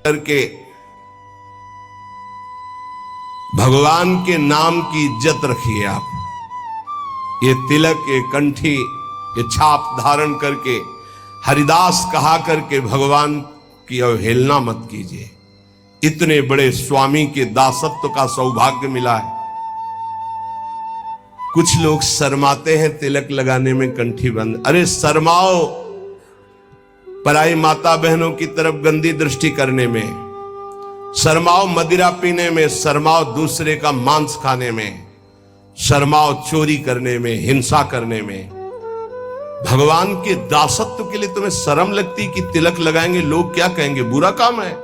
करके भगवान के नाम की इज्जत रखिए आप। ये तिलक, ये कंठी, ये छाप धारण करके हरिदास कहा करके भगवान की अवहेलना मत कीजिए। इतने बड़े स्वामी के दासत्व का सौभाग्य मिला है। कुछ लोग शर्माते हैं तिलक लगाने में, कंठी बंद। अरे शर्माओ पराई माता बहनों की तरफ गंदी दृष्टि करने में, शर्माओ मदिरा पीने में, शर्माओ दूसरे का मांस खाने में, शर्माओ चोरी करने में, हिंसा करने में। भगवान के दासत्व के लिए तुम्हें शर्म लगती कि तिलक लगाएंगे लोग क्या कहेंगे, बुरा काम है।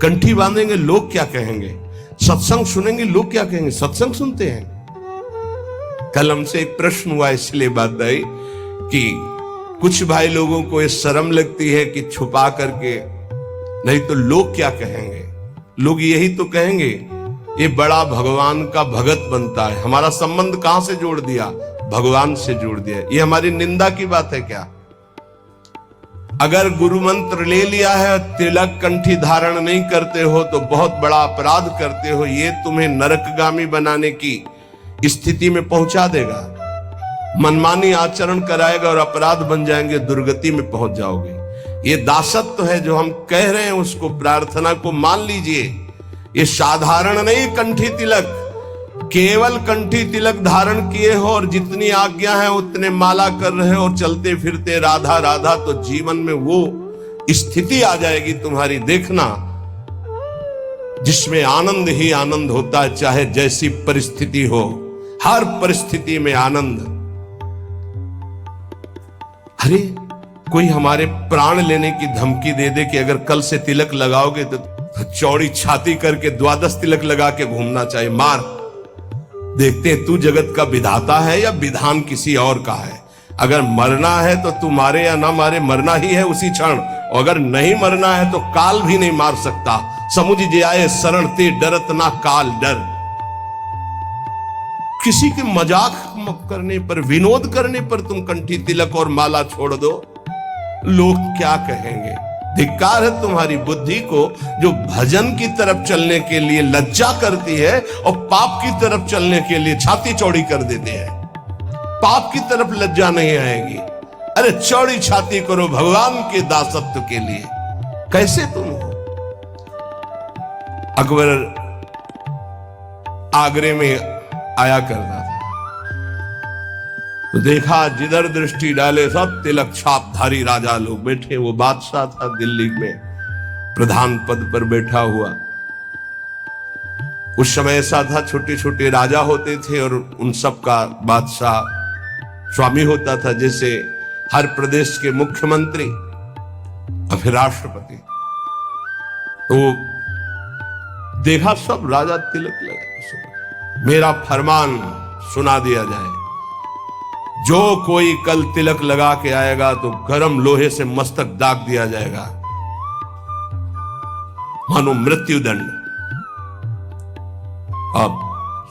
कंठी बांधेंगे लोग क्या कहेंगे, सत्संग सुनेंगे लोग क्या कहेंगे, सत्संग सुनते हैं। कल हमसे एक प्रश्न हुआ, इसलिए बात आई कि कुछ भाई लोगों को ये शर्म लगती है कि छुपा करके, नहीं तो लोग क्या कहेंगे। लोग यही तो कहेंगे ये बड़ा भगवान का भगत बनता है। हमारा संबंध कहां से जोड़ दिया, भगवान से जोड़ दिया। ये हमारी निंदा की बात है क्या? अगर गुरु मंत्र ले लिया है, तिलक कंठी धारण नहीं करते हो तो बहुत बड़ा अपराध करते हो। ये तुम्हें नरकगामी बनाने की स्थिति में पहुंचा देगा, मनमानी आचरण कराएगा और अपराध बन जाएंगे, दुर्गति में पहुंच जाओगे। ये दासत्व है जो हम कह रहे हैं, उसको प्रार्थना को मान लीजिए। ये साधारण नहीं कंठी तिलक, केवल कंठी तिलक धारण किए हो और जितनी आज्ञा है उतने माला कर रहे हो और चलते फिरते राधा राधा, तो जीवन में वो स्थिति आ जाएगी तुम्हारी, देखना, जिसमें आनंद ही आनंद होता है, चाहे जैसी परिस्थिति हो, हर परिस्थिति में आनंद। अरे कोई हमारे प्राण लेने की धमकी दे दे कि अगर कल से तिलक लगाओगे तो चौड़ी छाती करके 12 तिलक लगा के घूमना चाहिए, मार। देखते हैं तू जगत का विधाता है या विधान किसी और का है। अगर मरना है तो तू मारे या ना मारे, मरना ही है उसी क्षण। और अगर नहीं मरना है तो काल भी नहीं मार सकता। समुझ जे आए शरण ते डरत ना काल डर। किसी के मजाक करने पर, विनोद करने पर तुम कंठी तिलक और माला छोड़ दो, लोग क्या कहेंगे। धिक्कार है तुम्हारी बुद्धि को जो भजन की तरफ चलने के लिए लज्जा करती है और पाप की तरफ चलने के लिए छाती चौड़ी कर देते हैं। पाप की तरफ लज्जा नहीं आएगी। अरे चौड़ी छाती करो भगवान के दासत्व के लिए। कैसे तुम हो? अकबर आगरे में आया करता था तो देखा जिधर दृष्टि डाले सब तिलक छापधारी राजा लोग बैठे। वो बादशाह था, दिल्ली में प्रधान पद पर बैठा हुआ। उस समय ऐसा था, छोटे छोटे राजा होते थे और उन सब का बादशाह स्वामी होता था, जैसे हर प्रदेश के मुख्यमंत्री और फिर राष्ट्रपति। तो देखा सब राजा तिलक लगे। मेरा फरमान सुना दिया जाए, जो कोई कल तिलक लगा के आएगा तो गरम लोहे से मस्तक दाग दिया जाएगा, मानो मृत्युदंड। अब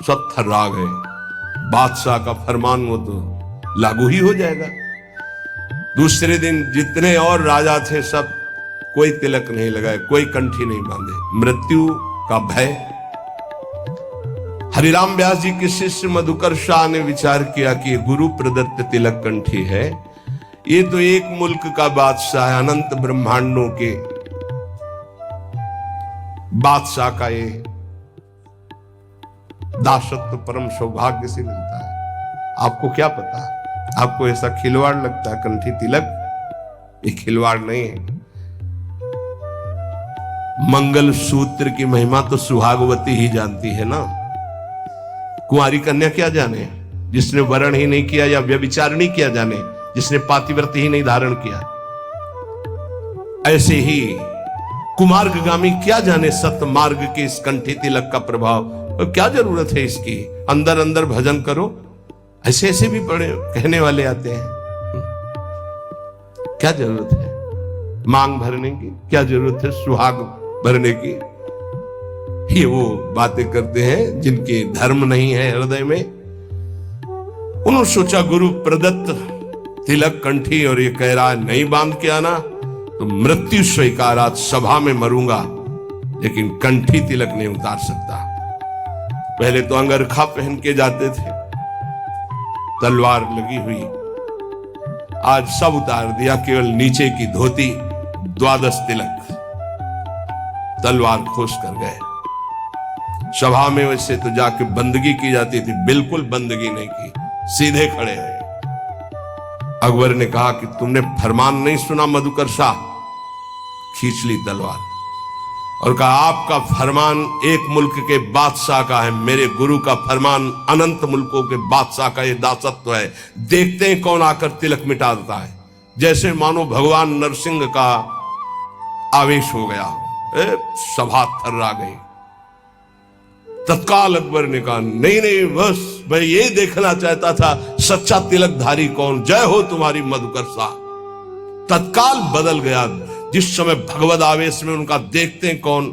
सब थर्रा गए। बादशाह का फरमान वो तो लागू ही हो जाएगा। दूसरे दिन जितने और राजा थे सब कोई तिलक नहीं लगाए, कोई कंठी नहीं बांधे। मृत्यु का भय। हरिराम व्यास जी के शिष्य मधुकर शाह ने विचार किया कि गुरु प्रदत्त तिलक कंठी है, ये तो एक मुल्क का बादशाह है, अनंत ब्रह्मांडों के बादशाह का ये दासत्व परम सौभाग्य से मिलता है। आपको क्या पता, आपको ऐसा खिलवाड़ लगता है कंठी तिलक? ये खिलवाड़ नहीं है। मंगल सूत्र की महिमा तो सुहागवती ही जानती है ना। कुंवारी कन्या क्या जाने, जिसने वरण ही नहीं किया या व्यभिचार नहीं किया जाने, जिसने पातिव्रत्य ही नहीं धारण किया। ऐसे ही कुमार्गगामी क्या जाने सत्य मार्ग के इस कंठी तिलक का प्रभाव। और क्या जरूरत है इसकी, अंदर अंदर भजन करो। ऐसे ऐसे भी बड़े कहने वाले आते हैं, क्या जरूरत है मांग भरने की, क्या जरूरत है सुहाग भरने की। ये वो बातें करते हैं जिनके धर्म नहीं है हृदय में। उन्होंने सोचा गुरु प्रदत्त तिलक कंठी और ये कह रहा है नहीं बांध के आना, तो मृत्यु स्वीकार, आज सभा में मरूंगा लेकिन कंठी तिलक नहीं उतार सकता। पहले तो अंगरखा पहन के जाते थे, तलवार लगी हुई, आज सब उतार दिया, केवल नीचे की धोती, 12 तिलक, तलवार खोस कर गए। सभा में वैसे तो जाके बंदगी की जाती थी, बिल्कुल बंदगी नहीं की, सीधे खड़े हैं। अकबर ने कहा कि तुमने फरमान नहीं सुना मधुकर शाह? खींच ली तलवार और कहा आपका फरमान एक मुल्क के बादशाह का है, मेरे गुरु का फरमान अनंत मुल्कों के बादशाह का ये दासत्व है। देखते हैं कौन आकर तिलक मिटा देता है। जैसे मानो भगवान नरसिंह का आवेश हो गया, सभा थर्रा गई। तत्काल अकबर ने कहा नहीं नहीं, बस मैं ये देखना चाहता था सच्चा तिलकधारी कौन, जय हो तुम्हारी मधुकर शाह। तत्काल बदल गया, जिस समय भगवद आवेश में उनका देखते हैं कौन।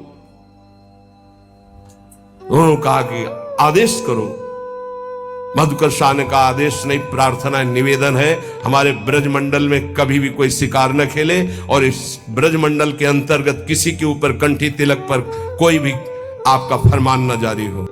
उन्होंने कहा कि आदेश करो। मधुकर शाह ने कहा आदेश नहीं, प्रार्थना निवेदन है, हमारे ब्रजमंडल में कभी भी कोई शिकार न खेले और इस ब्रजमंडल के अंतर्गत किसी के ऊपर कंठी तिलक पर कोई भी आपका फरमान न जारी हो।